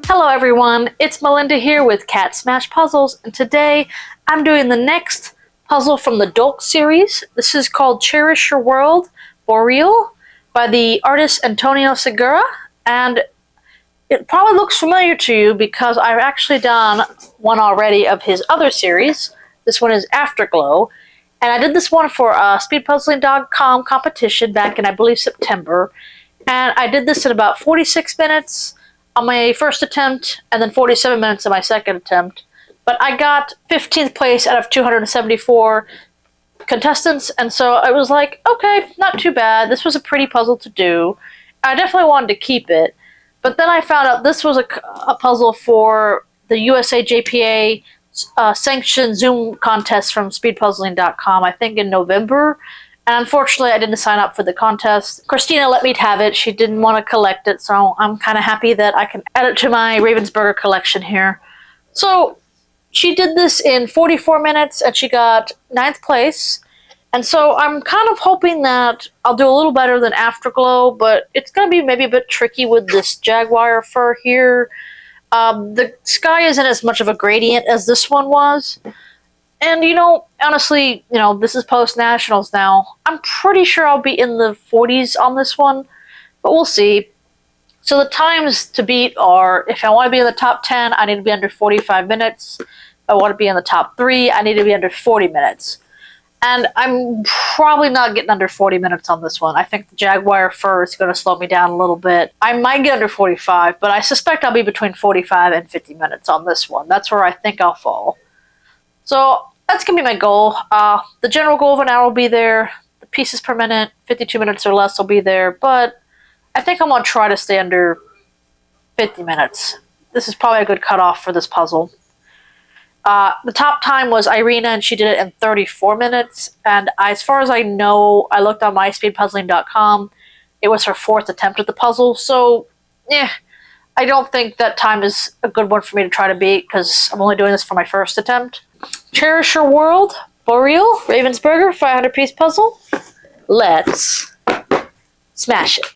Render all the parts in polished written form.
Hello everyone, it's Melinda here with CatSmashPuzzles, and today I'm doing the next puzzle from the Dulk series. This is called Cherish Your World, Boreal, by the artist Antonio Segura, and it probably looks familiar to you because I've actually done one already of his other series. This one is Afterglow, and I did this one for a speedpuzzling.com competition back in, I believe, September, and I did this in about 46 minutes on my first attempt, and then 47 minutes on my second attempt. But I got 15th place out of 274 contestants, and so I was like, okay, not too bad. This was a pretty puzzle to do. I definitely wanted to keep it. But then I found out this was a puzzle for the USA JPA sanctioned Zoom contest from speedpuzzling.com, I think in November. And unfortunately, I didn't sign up for the contest. Christina let me have it. She didn't want to collect it, so I'm kind of happy that I can add it to my Ravensburger collection here. So she did this in 44 minutes, and she got 9th place. And so I'm kind of hoping that I'll do a little better than Afterglow, but it's going to be maybe a bit tricky with this jaguar fur here. The sky isn't as much of a gradient as this one was. And, honestly, this is post-nationals now. I'm pretty sure I'll be in the 40s on this one, but we'll see. So the times to beat are, if I want to be in the top 10, I need to be under 45 minutes. If I want to be in the top 3, I need to be under 40 minutes. And I'm probably not getting under 40 minutes on this one. I think the jaguar fur is going to slow me down a little bit. I might get under 45, but I suspect I'll be between 45 and 50 minutes on this one. That's where I think I'll fall. So that's going to be my goal. The general goal of an hour will be there. The pieces per minute, 52 minutes or less will be there. But I think I'm going to try to stay under 50 minutes. This is probably a good cutoff for this puzzle. The top time was Irina, and she did it in 34 minutes. And as far as I know, I looked on myspeedpuzzling.com. It was her 4th attempt at the puzzle. So, I don't think that time is a good one for me to try to beat because I'm only doing this for my first attempt. Cherish Your World, Boreal, Ravensburger, 500-piece puzzle. Let's smash it.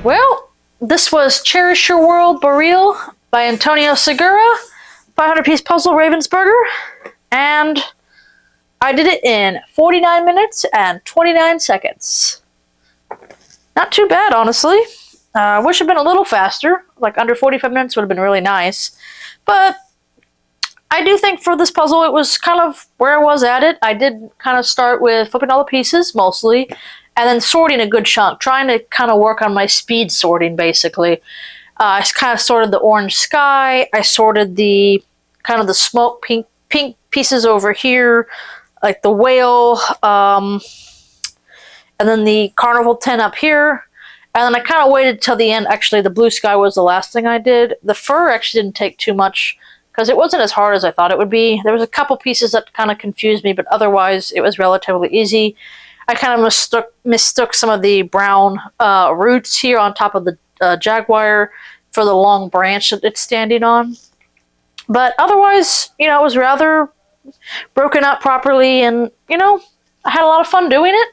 Well, this was Cherish Your World Boreal by Antonio Segura, 500-piece puzzle Ravensburger, and I did it in 49 minutes and 29 seconds. Not too bad, honestly. I wish it'd been a little faster, like under 45 minutes would have been really nice, but I do think for this puzzle it was kind of where I was at it. I did kind of start with flipping all the pieces, mostly, and then sorting a good chunk, trying to kind of work on my speed sorting, basically. I kind of sorted the orange sky, I sorted the kind of the smoke pink pieces over here, like the whale, and then the carnival tent up here. And then I kind of waited till the end. Actually, the blue sky was the last thing I did. The fur actually didn't take too much because it wasn't as hard as I thought it would be. There was a couple pieces that kind of confused me, but otherwise it was relatively easy. I kind of mistook some of the brown roots here on top of the jaguar for the long branch that it's standing on. But otherwise, it was rather broken up properly, and, I had a lot of fun doing it.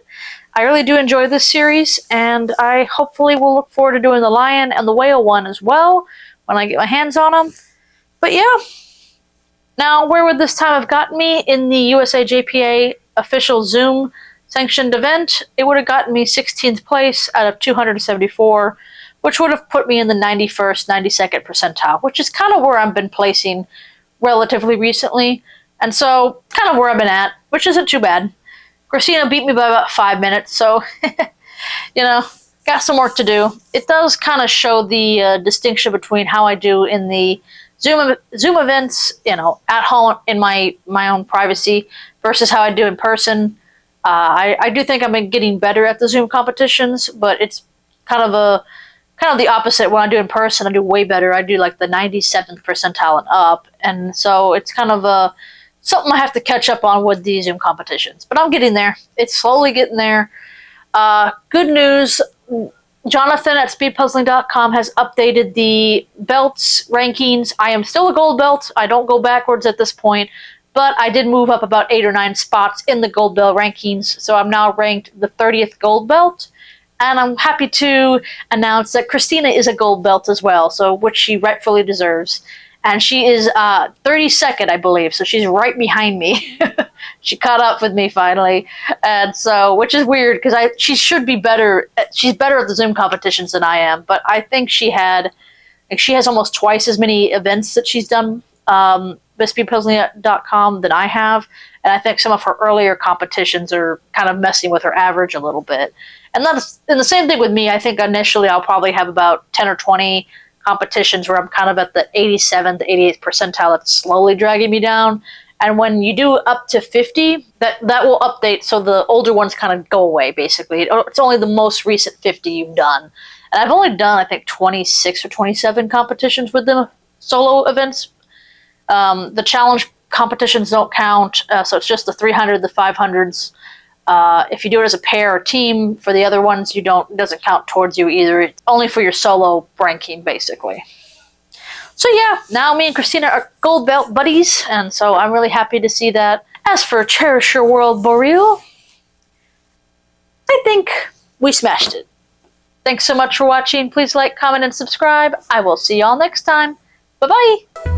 I really do enjoy this series, and I hopefully will look forward to doing the lion and the whale one as well when I get my hands on them. But yeah. Now, where would this time have gotten me in the USA JPA official Zoom sanctioned event? It would have gotten me 16th place out of 274, which would have put me in the 91st, 92nd percentile, which is kind of where I've been placing relatively recently. And so, kind of where I've been at, which isn't too bad. Christina beat me by about 5 minutes, so, got some work to do. It does kind of show the distinction between how I do in the Zoom events, at home in my own privacy versus how I do in person. I do think I've been getting better at the Zoom competitions, but it's kind of the opposite. When I do in person, I do way better. I do like the 97th percentile and up, and so it's kind of something I have to catch up on with the Zoom competitions. But I'm getting there. It's slowly getting there. Good news. Jonathan at speedpuzzling.com has updated the belts rankings. I am still a gold belt. I don't go backwards at this point, but I did move up about 8 or 9 spots in the gold belt rankings. So I'm now ranked the 30th gold belt. And I'm happy to announce that Christina is a gold belt as well, so which she rightfully deserves. And she is 32nd, I believe, so she's right behind me. She caught up with me finally, and so, which is weird because she should be better. She's better at the Zoom competitions than I am, but I think she has almost twice as many events that she's done bestie.puzzling.com than I have, and I think some of her earlier competitions are kind of messing with her average a little bit. And the same thing with me. I think initially I'll probably have about 10 or 20 competitions where I'm kind of at the 87th, 88th percentile. That's slowly dragging me down. And when you do up to 50, that will update, so the older ones kind of go away, basically. It's only the most recent 50 you've done. And I've only done, I think, 26 or 27 competitions with the solo events. The challenge competitions don't count, so it's just the 300, the 500s. If you do it as a pair or team, for the other ones, it doesn't count towards you either. It's only for your solo ranking, basically. So yeah, now me and Christina are gold belt buddies, and so I'm really happy to see that. As for Cherish Your World Boreal, I think we smashed it. Thanks so much for watching. Please like, comment, and subscribe. I will see y'all next time. Bye-bye!